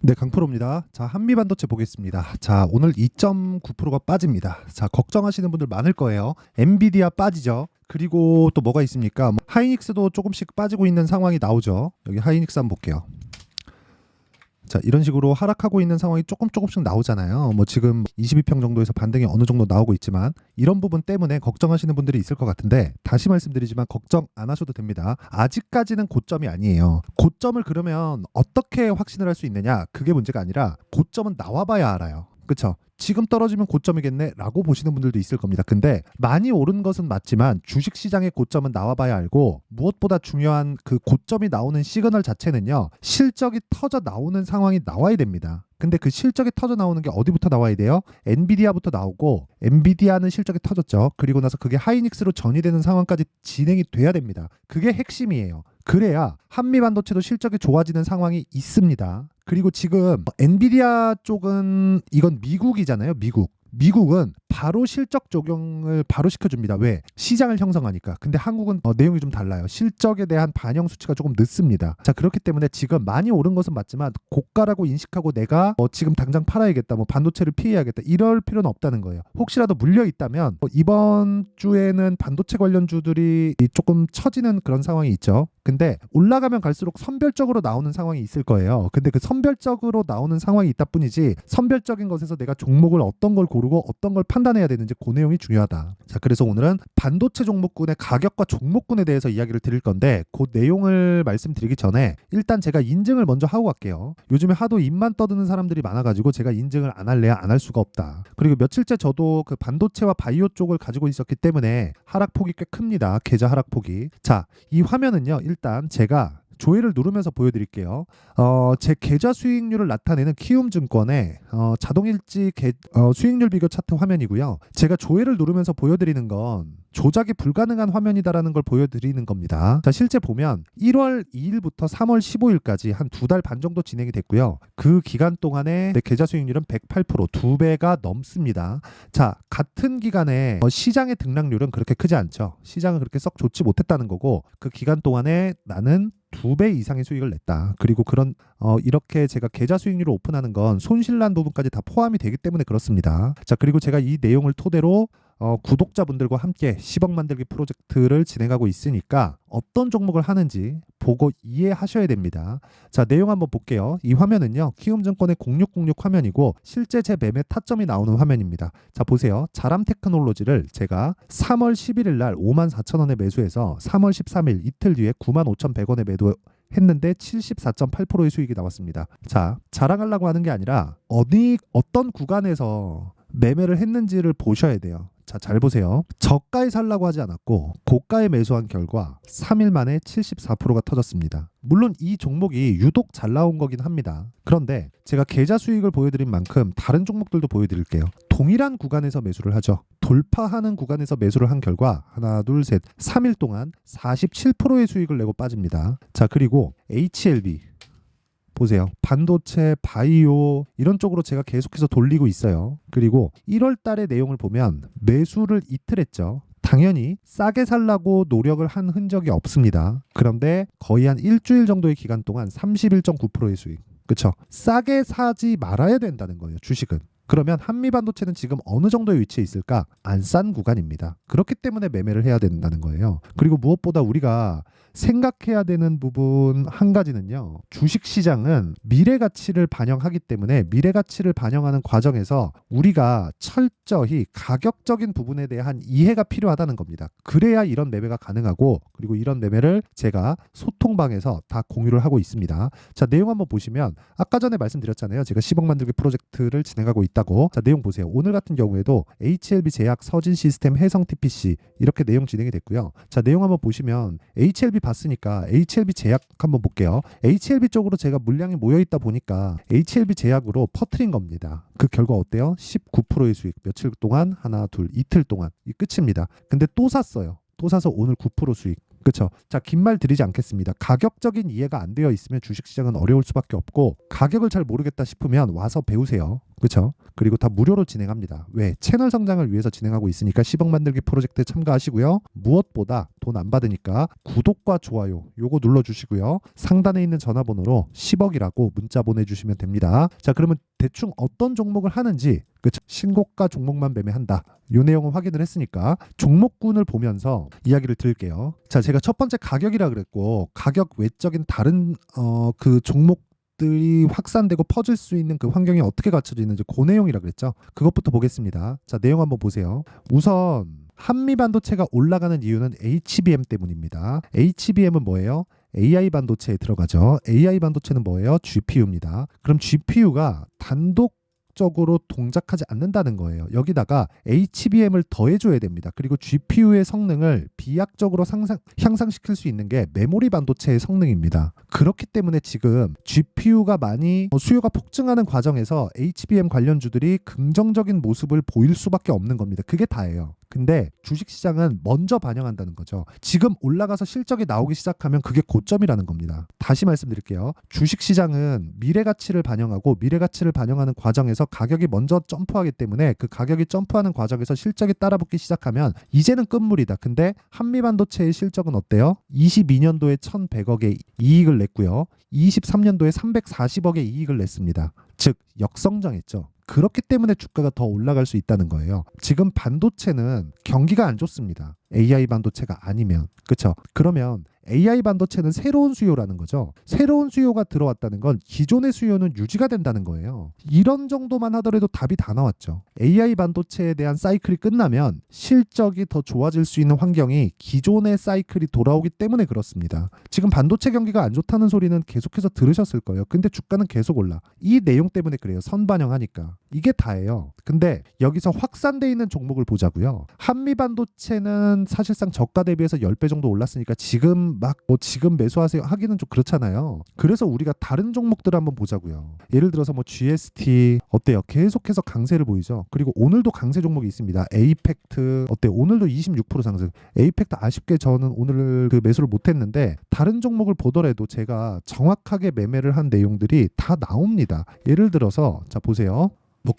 네, 강프로입니다. 자, 한미반도체 보겠습니다. 자, 오늘 2.9%가 빠집니다. 자, 걱정하시는 분들 많을 거예요. 엔비디아 빠지죠. 그리고 또 뭐가 있습니까? 하이닉스도 조금씩 빠지고 있는 상황이 나오죠. 여기 하이닉스 한번 볼게요. 자, 이런 식으로 하락하고 있는 상황이 조금씩 나오잖아요. 지금 22평 정도에서 반등이 어느 정도 나오고 있지만 이런 부분 때문에 걱정하시는 분들이 있을 것 같은데, 다시 말씀드리지만 걱정 안 하셔도 됩니다. 아직까지는 고점이 아니에요. 고점을 그러면 어떻게 확신을 할 수 있느냐? 그게 문제가 아니라 고점은 나와봐야 알아요. 그쵸? 지금 떨어지면 고점이겠네 라고 보시는 분들도 있을 겁니다. 근데 많이 오른 것은 맞지만 주식시장의 고점은 나와봐야 알고, 무엇보다 중요한 그 고점이 나오는 시그널 자체는요, 실적이 터져 나오는 상황이 나와야 됩니다. 근데 그 실적이 터져 나오는 게 어디부터 나와야 돼요? 엔비디아부터 나오고, 엔비디아는 실적이 터졌죠. 그리고 나서 그게 하이닉스로 전이되는 상황까지 진행이 돼야 됩니다. 그게 핵심이에요. 그래야 한미반도체도 실적이 좋아지는 상황이 있습니다. 그리고 지금 엔비디아 쪽은 이건 미국이잖아요. 미국은 바로 실적 적용을 바로 시켜줍니다. 왜? 시장을 형성하니까. 근데 한국은 내용이 좀 달라요. 실적에 대한 반영 수치가 조금 늦습니다. 자, 그렇기 때문에 지금 많이 오른 것은 맞지만 고가라고 인식하고 내가 지금 당장 팔아야겠다, 반도체를 피해야겠다, 이럴 필요는 없다는 거예요. 혹시라도 물려 있다면 이번 주에는 반도체 관련주들이 조금 처지는 그런 상황이 있죠. 근데 올라가면 갈수록 선별적으로 나오는 상황이 있을 거예요. 근데 그 선별적으로 나오는 상황이 있다 뿐이지, 선별적인 것에서 내가 종목을 어떤 걸 고르고 어떤 걸 판단해야 되는지 그 내용이 중요하다. 자, 그래서 오늘은 반도체 종목군의 가격과 종목군에 대해서 이야기를 드릴 건데, 그 내용을 말씀드리기 전에 일단 제가 인증을 먼저 하고 갈게요. 요즘에 하도 입만 떠드는 사람들이 많아가지고 제가 인증을 안 할래야 안 할 수가 없다. 그리고 며칠째 저도 그 반도체와 바이오 쪽을 가지고 있었기 때문에 하락폭이 꽤 큽니다. 계좌 하락폭이. 자, 이 화면은요, 일단 제가 조회를 누르면서 보여드릴게요. 제 계좌 수익률을 나타내는 키움증권의 자동일지 수익률 비교 차트 화면이고요. 제가 조회를 누르면서 보여드리는 건 조작이 불가능한 화면이다라는 걸 보여드리는 겁니다. 자, 실제 보면 1월 2일부터 3월 15일까지 한 2달 반 정도 진행이 됐고요. 그 기간 동안에 내 계좌 수익률은 108%, 2배가 넘습니다. 자, 같은 기간에 시장의 등락률은 그렇게 크지 않죠. 시장은 그렇게 썩 좋지 못했다는 거고, 그 기간 동안에 나는 2배 이상의 수익을 냈다. 그리고 이렇게 제가 계좌 수익률을 오픈하는 건 손실난 부분까지 다 포함이 되기 때문에 그렇습니다. 자, 그리고 제가 이 내용을 토대로 구독자분들과 함께 10억 만들기 프로젝트를 진행하고 있으니까 어떤 종목을 하는지 보고 이해하셔야 됩니다. 자, 내용 한번 볼게요. 이 화면은요, 키움증권의 0606 화면이고 실제 제 매매 타점이 나오는 화면입니다. 자, 보세요. 자람테크놀로지를 제가 3월 11일 날 54,000원에 매수해서 3월 13일 이틀 뒤에 95,100원에 매도했는데 74.8%의 수익이 나왔습니다. 자, 자랑하려고 하는 게 아니라 어떤 구간에서 매매를 했는지를 보셔야 돼요. 자, 잘 보세요. 저가에 살라고 하지 않았고 고가에 매수한 결과 3일 만에 74%가 터졌습니다. 물론 이 종목이 유독 잘 나온 거긴 합니다. 그런데 제가 계좌 수익을 보여드린 만큼 다른 종목들도 보여드릴게요. 동일한 구간에서 매수를 하죠. 돌파하는 구간에서 매수를 한 결과 하나, 둘, 셋, 3일 동안 47%의 수익을 내고 빠집니다. 자, 그리고 HLB 보세요. 반도체, 바이오 이런 쪽으로 제가 계속해서 돌리고 있어요. 그리고 1월 달의 내용을 보면 매수를 이틀 했죠. 당연히 싸게 살라고 노력을 한 흔적이 없습니다. 그런데 거의 한 일주일 정도의 기간 동안 31.9%의 수익. 그쵸? 싸게 사지 말아야 된다는 거예요, 주식은. 그러면 한미반도체는 지금 어느 정도의 위치에 있을까? 안 싼 구간입니다. 그렇기 때문에 매매를 해야 된다는 거예요. 그리고 무엇보다 우리가 생각해야 되는 부분 한 가지는요, 주식시장은 미래가치를 반영하기 때문에 미래가치를 반영하는 과정에서 우리가 철저히 가격적인 부분에 대한 이해가 필요하다는 겁니다. 그래야 이런 매매가 가능하고, 그리고 이런 매매를 제가 소통방에서 다 공유를 하고 있습니다. 자, 내용 한번 보시면 아까 전에 말씀드렸잖아요. 제가 10억 만들기 프로젝트를 진행하고 있다고. 자, 내용 보세요. 오늘 같은 경우에도 HLB 제약, 서진 시스템, 해성 TPC 이렇게 내용 진행이 됐고요. 자, 내용 한번 보시면 HLB 봤으니까 HLB 제약 한번 볼게요. HLB 쪽으로 제가 물량이 모여 있다 보니까 HLB 제약으로 퍼트린 겁니다. 그 결과 어때요? 19%의 수익. 며칠 동안? 하나, 둘, 이틀 동안. 이 끝입니다. 근데 또 샀어요. 또 사서 오늘 9% 수익. 그렇죠. 자, 긴 말 드리지 않겠습니다. 가격적인 이해가 안 되어 있으면 주식시장은 어려울 수밖에 없고, 가격을 잘 모르겠다 싶으면 와서 배우세요. 그렇죠? 그리고 다 무료로 진행합니다. 왜? 채널 성장을 위해서 진행하고 있으니까 10억 만들기 프로젝트에 참가하시고요. 무엇보다 돈 안 받으니까 구독과 좋아요 요거 눌러주시고요. 상단에 있는 전화번호로 10억이라고 문자 보내주시면 됩니다. 자, 그러면 대충 어떤 종목을 하는지, 그쵸? 신고가 종목만 매매한다, 요 내용은 확인을 했으니까 종목군을 보면서 이야기를 드릴게요. 자, 제가 첫 번째 가격이라 그랬고, 가격 외적인 다른 그 종목들이 확산되고 퍼질 수 있는 그 환경이 어떻게 갖춰져 있는지 그 내용이라 그랬죠. 그것부터 보겠습니다. 자, 내용 한번 보세요. 우선 한미 반도체가 올라가는 이유는 HBM 때문입니다. HBM은 뭐예요? AI 반도체에 들어가죠. AI 반도체는 뭐예요? GPU입니다. 그럼 GPU가 단독적으로 동작하지 않는다는 거예요. 여기다가 HBM을 더해줘야 됩니다. 그리고 GPU의 성능을 비약적으로 향상시킬 수 있는 게 메모리 반도체의 성능입니다. 그렇기 때문에 지금 GPU가 많이 수요가 폭증하는 과정에서 HBM 관련주들이 긍정적인 모습을 보일 수밖에 없는 겁니다. 그게 다예요. 근데 주식시장은 먼저 반영한다는 거죠. 지금 올라가서 실적이 나오기 시작하면 그게 고점이라는 겁니다. 다시 말씀드릴게요. 주식시장은 미래가치를 반영하고, 미래가치를 반영하는 과정에서 가격이 먼저 점프하기 때문에 그 가격이 점프하는 과정에서 실적이 따라붙기 시작하면 이제는 끝물이다. 근데 한미반도체의 실적은 어때요? 22년도에 1,100억의 이익을 냈고요. 23년도에 340억의 이익을 냈습니다. 즉 역성장했죠. 그렇기 때문에 주가가 더 올라갈 수 있다는 거예요. 지금 반도체는 경기가 안 좋습니다. AI 반도체가 아니면. 그렇죠? 그러면 AI 반도체는 새로운 수요라는 거죠. 새로운 수요가 들어왔다는 건 기존의 수요는 유지가 된다는 거예요. 이런 정도만 하더라도 답이 다 나왔죠. AI 반도체에 대한 사이클이 끝나면 실적이 더 좋아질 수 있는 환경이 기존의 사이클이 돌아오기 때문에 그렇습니다. 지금 반도체 경기가 안 좋다는 소리는 계속해서 들으셨을 거예요. 근데 주가는 계속 올라. 이 내용 때문에 그래요. 선반영하니까. 이게 다예요. 근데 여기서 확산돼 있는 종목을 보자고요. 한미 반도체는 사실상 저가 대비해서 10배 정도 올랐으니까 지금 지금 매수하세요 하기는 좀 그렇잖아요. 그래서 우리가 다른 종목들을 한번 보자고요. 예를 들어서 GST 어때요? 계속해서 강세를 보이죠. 그리고 오늘도 강세 종목이 있습니다. 에이펙트 어때요? 오늘도 26% 상승. 에이펙트 아쉽게 저는 오늘 그 매수를 못했는데, 다른 종목을 보더라도 제가 정확하게 매매를 한 내용들이 다 나옵니다. 예를 들어서 자 보세요.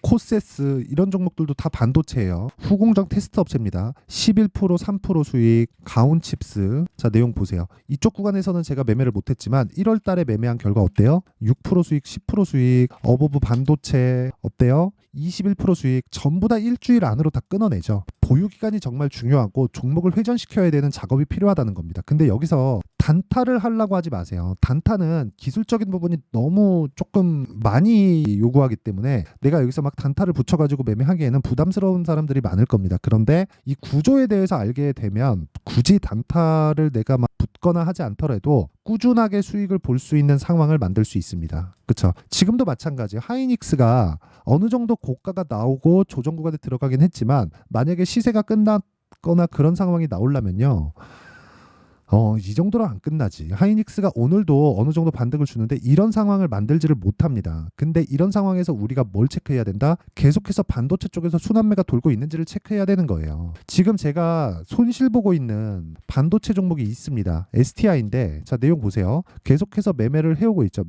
코세스 이런 종목들도 다 반도체예요. 후공정 테스트 업체입니다. 11% 3% 수익. 가온칩스. 자 내용 보세요. 이쪽 구간에서는 제가 매매를 못했지만 1월 달에 매매한 결과 어때요? 6% 수익 10% 수익. 어버브 반도체 어때요? 21% 수익. 전부 다 일주일 안으로 다 끊어내죠. 보유 기간이 정말 중요하고 종목을 회전시켜야 되는 작업이 필요하다는 겁니다. 근데 여기서 단타를 하려고 하지 마세요. 단타는 기술적인 부분이 너무 조금 많이 요구하기 때문에 내가 여기서 막 단타를 붙여가지고 매매하기에는 부담스러운 사람들이 많을 겁니다. 그런데 이 구조에 대해서 알게 되면 굳이 단타를 내가 막 붙거나 하지 않더라도 꾸준하게 수익을 볼 수 있는 상황을 만들 수 있습니다. 그렇죠? 지금도 마찬가지. 하이닉스가 어느 정도 고가가 나오고 조정 구간에 들어가긴 했지만 만약에 시세가 끝났거나 그런 상황이 나오려면요. 이 정도로 안 끝나지. 하이닉스가 오늘도 어느 정도 반등을 주는데 이런 상황을 만들지를 못합니다. 근데 이런 상황에서 우리가 뭘 체크해야 된다? 계속해서 반도체 쪽에서 순환매가 돌고 있는지를 체크해야 되는 거예요. 지금 제가 손실 보고 있는 반도체 종목이 있습니다. STI인데 자 내용 보세요. 계속해서 매매를 해오고 있죠.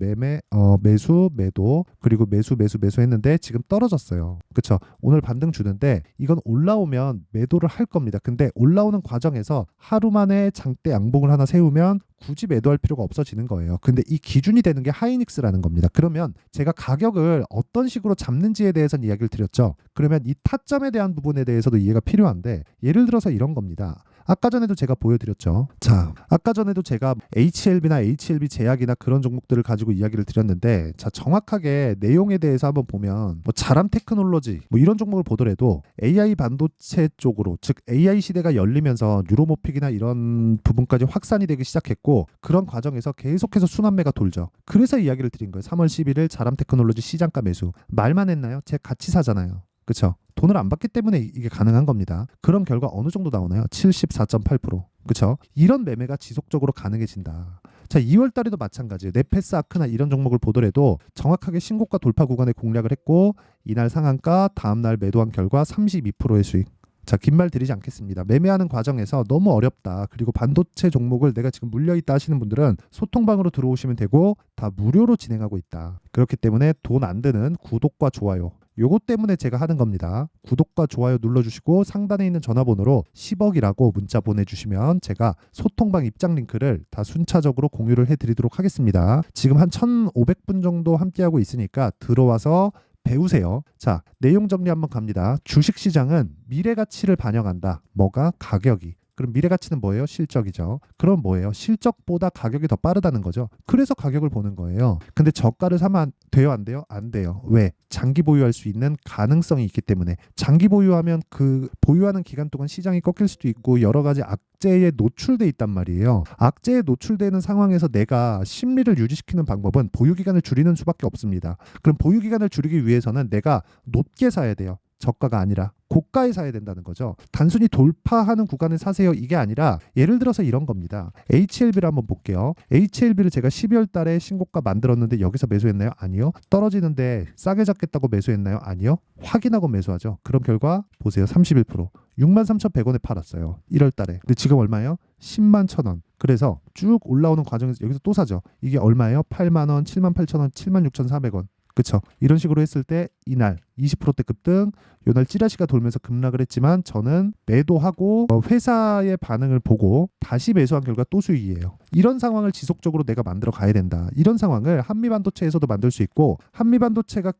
매수, 매도, 그리고 매수 했는데 지금 떨어졌어요. 그렇죠? 오늘 반등 주는데 이건 올라오면 매도를 할 겁니다. 근데 올라오는 과정에서 하루 만에 장대 양봉을 하나 세우면 굳이 매도할 필요가 없어지는 거예요. 근데 이 기준이 되는 게 하이닉스라는 겁니다. 그러면 제가 가격을 어떤 식으로 잡는지에 대해서는 이야기를 드렸죠. 그러면 이 타점에 대한 부분에 대해서도 이해가 필요한데, 예를 들어서 이런 겁니다. 아까 전에도 제가 보여드렸죠. 자, 아까 전에도 제가 HLB나 HLB 제약이나 그런 종목들을 가지고 이야기를 드렸는데, 자 정확하게 내용에 대해서 한번 보면 자람 테크놀로지 이런 종목을 보더라도 AI 반도체 쪽으로, 즉 AI 시대가 열리면서 뉴로모픽이나 이런 부분까지 확산이 되기 시작했고, 그런 과정에서 계속해서 순환매가 돌죠. 그래서 이야기를 드린 거예요. 3월 11일 자람 테크놀로지 시장가 매수. 말만 했나요? 제 같이 사잖아요. 그렇죠? 돈을 안 받기 때문에 이게 가능한 겁니다. 그럼 결과 어느 정도 나오나요? 74.8%. 그렇죠? 이런 매매가 지속적으로 가능해진다. 자, 2월 달에도 마찬가지예요. 네페스 아크나 이런 종목을 보더라도 정확하게 신고가 돌파 구간에 공략을 했고, 이날 상한가, 다음날 매도한 결과 32%의 수익. 자, 긴 말 드리지 않겠습니다. 매매하는 과정에서 너무 어렵다, 그리고 반도체 종목을 내가 지금 물려있다 하시는 분들은 소통방으로 들어오시면 되고, 다 무료로 진행하고 있다. 그렇기 때문에 돈 안 드는 구독과 좋아요 요거 때문에 제가 하는 겁니다. 구독과 좋아요 눌러주시고 상단에 있는 전화번호로 10억이라고 문자 보내주시면 제가 소통방 입장 링크를 다 순차적으로 공유를 해드리도록 하겠습니다. 지금 한 1,500분 정도 함께하고 있으니까 들어와서 배우세요. 자, 내용 정리 한번 갑니다. 주식시장은 미래가치를 반영한다. 뭐가? 가격이. 그럼 미래가치는 뭐예요? 실적이죠. 그럼 뭐예요? 실적보다 가격이 더 빠르다는 거죠. 그래서 가격을 보는 거예요. 근데 저가를 사면 돼요? 안 돼요? 안 돼요. 왜? 장기 보유할 수 있는 가능성이 있기 때문에. 장기 보유하면 그 보유하는 기간 동안 시장이 꺾일 수도 있고 여러 가지 악재에 노출돼 있단 말이에요. 악재에 노출되는 상황에서 내가 심리를 유지시키는 방법은 보유기간을 줄이는 수밖에 없습니다. 그럼 보유기간을 줄이기 위해서는 내가 높게 사야 돼요. 저가가 아니라 고가에 사야 된다는 거죠. 단순히 돌파하는 구간에 사세요 이게 아니라 예를 들어서 이런 겁니다. HLB를 한번 볼게요. HLB를 제가 12월 달에 신고가 만들었는데 여기서 매수했나요? 아니요. 떨어지는데 싸게 잡겠다고 매수했나요? 아니요. 확인하고 매수하죠. 그럼 결과 보세요. 31% 63,100원에 팔았어요. 1월 달에. 근데 지금 얼마예요? 10만 1,000원. 그래서 쭉 올라오는 과정에서 여기서 또 사죠. 이게 얼마예요? 8만 원, 7만 8,000원, 76,400원. 그쵸. 이런 식으로 했을 때 이날 20%대 급등, 요날 찌라시가 돌면서 급락을 했지만 저는 매도하고 회사의 반응을 보고 다시 매수한 결과 또 수익이에요. 이런 상황을 지속적으로 내가 만들어 가야 된다. 이런 상황을 한미반도체에서도 만들 수 있고 한미반도체가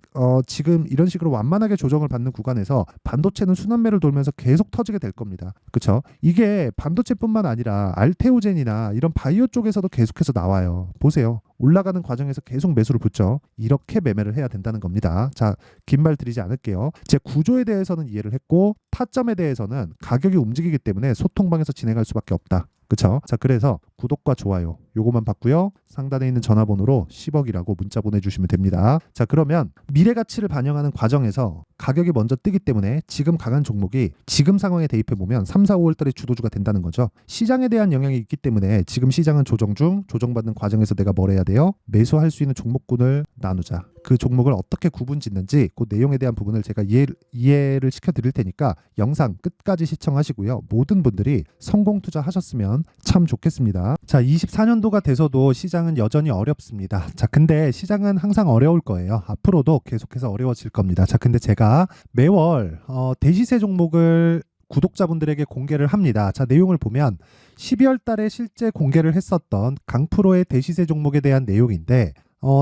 지금 이런 식으로 완만하게 조정을 받는 구간에서 반도체는 순환매를 돌면서 계속 터지게 될 겁니다. 그쵸? 이게 반도체뿐만 아니라 알테오젠이나 이런 바이오 쪽에서도 계속해서 나와요. 보세요. 올라가는 과정에서 계속 매수를 붙죠. 이렇게 매매를 해야 된다는 겁니다. 자, 긴 말 드리지 않을게요. 제 구조에 대해서는 이해를 했고 타점에 대해서는 가격이 움직이기 때문에 소통방에서 진행할 수밖에 없다. 그쵸? 자, 그래서 구독과 좋아요 요거만 받고요. 상단에 있는 전화번호로 10억이라고 문자 보내주시면 됩니다. 자, 그러면 미래가치를 반영하는 과정에서 가격이 먼저 뜨기 때문에 지금 강한 종목이 지금 상황에 대입해보면 3, 4, 5월 달에 주도주가 된다는 거죠. 시장에 대한 영향이 있기 때문에 지금 시장은 조정 중, 조정받는 과정에서 내가 뭘 해야 돼요? 매수할 수 있는 종목군을 나누자. 그 종목을 어떻게 구분 짓는지 그 내용에 대한 부분을 제가 이해를 시켜드릴 테니까 영상 끝까지 시청하시고요. 모든 분들이 성공 투자하셨으면 참 좋겠습니다. 자, 24년도가 돼서도 시장은 여전히 어렵습니다. 자, 근데 시장은 항상 어려울 거예요. 앞으로도 계속해서 어려워질 겁니다. 자, 근데 제가 매월 대시세 종목을 구독자분들에게 공개를 합니다. 자, 내용을 보면 12월 달에 실제 공개를 했었던 강프로의 대시세 종목에 대한 내용인데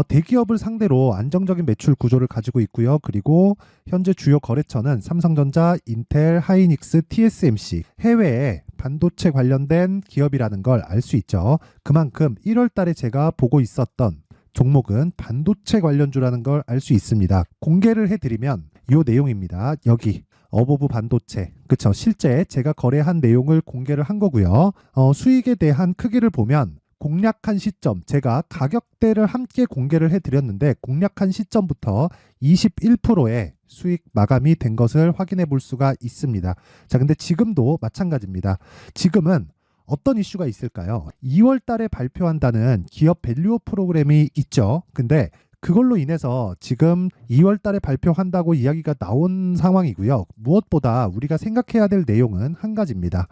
대기업을 상대로 안정적인 매출 구조를 가지고 있고요. 그리고 현재 주요 거래처는 삼성전자, 인텔, 하이닉스, TSMC, 해외에 반도체 관련된 기업이라는 걸 알 수 있죠. 그만큼 1월 달에 제가 보고 있었던 종목은 반도체 관련주라는 걸 알 수 있습니다. 공개를 해드리면 이 내용입니다. 여기 어보브 반도체, 그쵸? 실제 제가 거래한 내용을 공개를 한 거고요. 수익에 대한 크기를 보면 공략한 시점, 제가 가격대를 함께 공개를 해드렸는데 공략한 시점부터 21%의 수익 마감이 된 것을 확인해 볼 수가 있습니다. 자, 근데 지금도 마찬가지입니다. 지금은 어떤 이슈가 있을까요? 2월 달에 발표한다는 기업 밸류업 프로그램이 있죠. 근데 그걸로 인해서 지금 2월 달에 발표한다고 이야기가 나온 상황이고요. 무엇보다 우리가 생각해야 될 내용은 한 가지입니다.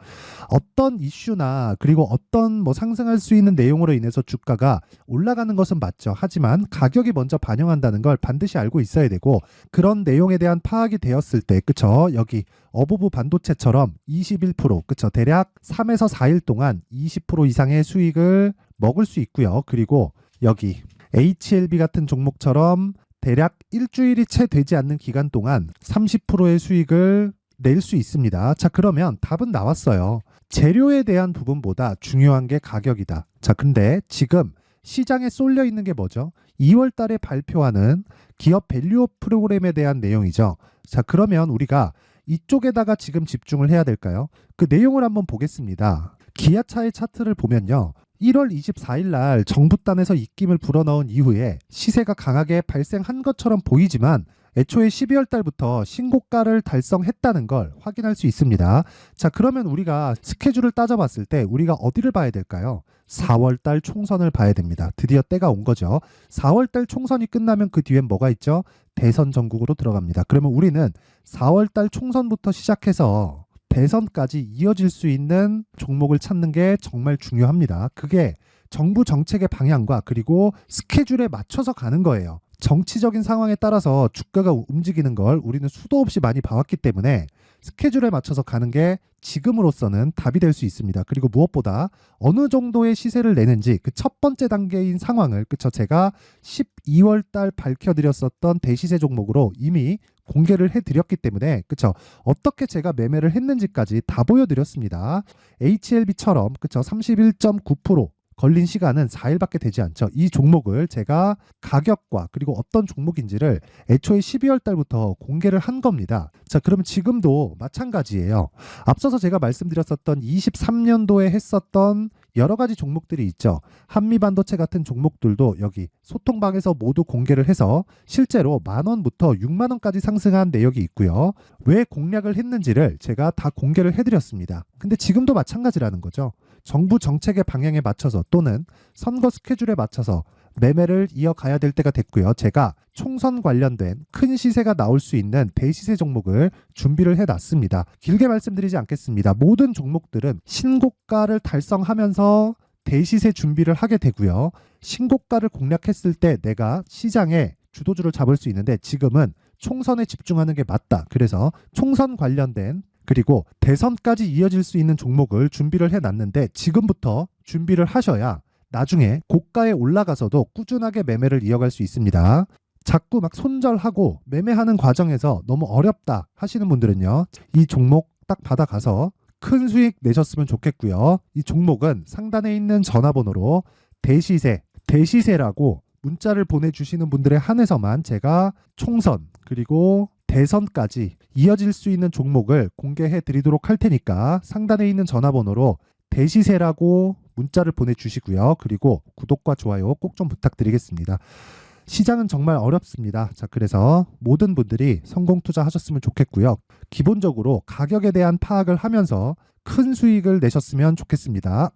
어떤 이슈나 그리고 어떤 상승할 수 있는 내용으로 인해서 주가가 올라가는 것은 맞죠. 하지만 가격이 먼저 반영한다는 걸 반드시 알고 있어야 되고 그런 내용에 대한 파악이 되었을 때 그쵸? 여기 어보브 반도체처럼 21% 그쵸? 대략 3에서 4일 동안 20% 이상의 수익을 먹을 수 있고요. 그리고 여기 HLB 같은 종목처럼 대략 일주일이 채 되지 않는 기간 동안 30%의 수익을 낼 수 있습니다. 자, 그러면 답은 나왔어요. 재료에 대한 부분보다 중요한 게 가격이다. 자, 근데 지금 시장에 쏠려 있는 게 뭐죠? 2월 달에 발표하는 기업 밸류업 프로그램에 대한 내용이죠. 자, 그러면 우리가 이쪽에다가 지금 집중을 해야 될까요? 그 내용을 한번 보겠습니다. 기아차의 차트를 보면요. 1월 24일 날 정부단에서 입김을 불어넣은 이후에 시세가 강하게 발생한 것처럼 보이지만 애초에 12월 달부터 신고가를 달성했다는 걸 확인할 수 있습니다. 자, 그러면 우리가 스케줄을 따져봤을 때 우리가 어디를 봐야 될까요? 4월 달 총선을 봐야 됩니다. 드디어 때가 온 거죠. 4월 달 총선이 끝나면 그 뒤엔 뭐가 있죠? 대선 전국으로 들어갑니다. 그러면 우리는 4월 달 총선부터 시작해서 대선까지 이어질 수 있는 종목을 찾는 게 정말 중요합니다. 그게 정부 정책의 방향과 그리고 스케줄에 맞춰서 가는 거예요. 정치적인 상황에 따라서 주가가 움직이는 걸 우리는 수도 없이 많이 봐왔기 때문에 스케줄에 맞춰서 가는 게 지금으로서는 답이 될 수 있습니다. 그리고 무엇보다 어느 정도의 시세를 내는지 그 첫 번째 단계인 상황을 그쵸 제가 12월 달 밝혀드렸었던 대시세 종목으로 이미 공개를 해드렸기 때문에 그쵸 어떻게 제가 매매를 했는지까지 다 보여드렸습니다. HLB처럼 그쵸 31.9% 걸린 시간은 4일밖에 되지 않죠. 이 종목을 제가 가격과 그리고 어떤 종목인지를 애초에 12월 달부터 공개를 한 겁니다. 자, 그러면 지금도 마찬가지예요. 앞서서 제가 말씀드렸었던 23년도에 했었던 여러 가지 종목들이 있죠. 한미반도체 같은 종목들도 여기 소통방에서 모두 공개를 해서 실제로 10,000원부터 60,000원까지 상승한 내역이 있고요. 왜 공략을 했는지를 제가 다 공개를 해드렸습니다. 근데 지금도 마찬가지라는 거죠. 정부 정책의 방향에 맞춰서 또는 선거 스케줄에 맞춰서 매매를 이어가야 될 때가 됐고요. 제가 총선 관련된 큰 시세가 나올 수 있는 대시세 종목을 준비를 해놨습니다. 길게 말씀드리지 않겠습니다. 모든 종목들은 신고가를 달성하면서 대시세 준비를 하게 되고요. 신고가를 공략했을 때 내가 시장에 주도주를 잡을 수 있는데 지금은 총선에 집중하는 게 맞다. 그래서 총선 관련된 그리고 대선까지 이어질 수 있는 종목을 준비를 해놨는데 지금부터 준비를 하셔야 나중에 고가에 올라가서도 꾸준하게 매매를 이어갈 수 있습니다. 자꾸 막 손절하고 매매하는 과정에서 너무 어렵다 하시는 분들은요. 이 종목 딱 받아가서 큰 수익 내셨으면 좋겠고요. 이 종목은 상단에 있는 전화번호로 대시세라고 문자를 보내주시는 분들에 한해서만 제가 총선 그리고 대선까지 이어질 수 있는 종목을 공개해 드리도록 할 테니까 상단에 있는 전화번호로 대시세라고 문자를 보내주시고요. 그리고 구독과 좋아요 꼭 좀 부탁드리겠습니다. 시장은 정말 어렵습니다. 자, 그래서 모든 분들이 성공 투자하셨으면 좋겠고요. 기본적으로 가격에 대한 파악을 하면서 큰 수익을 내셨으면 좋겠습니다.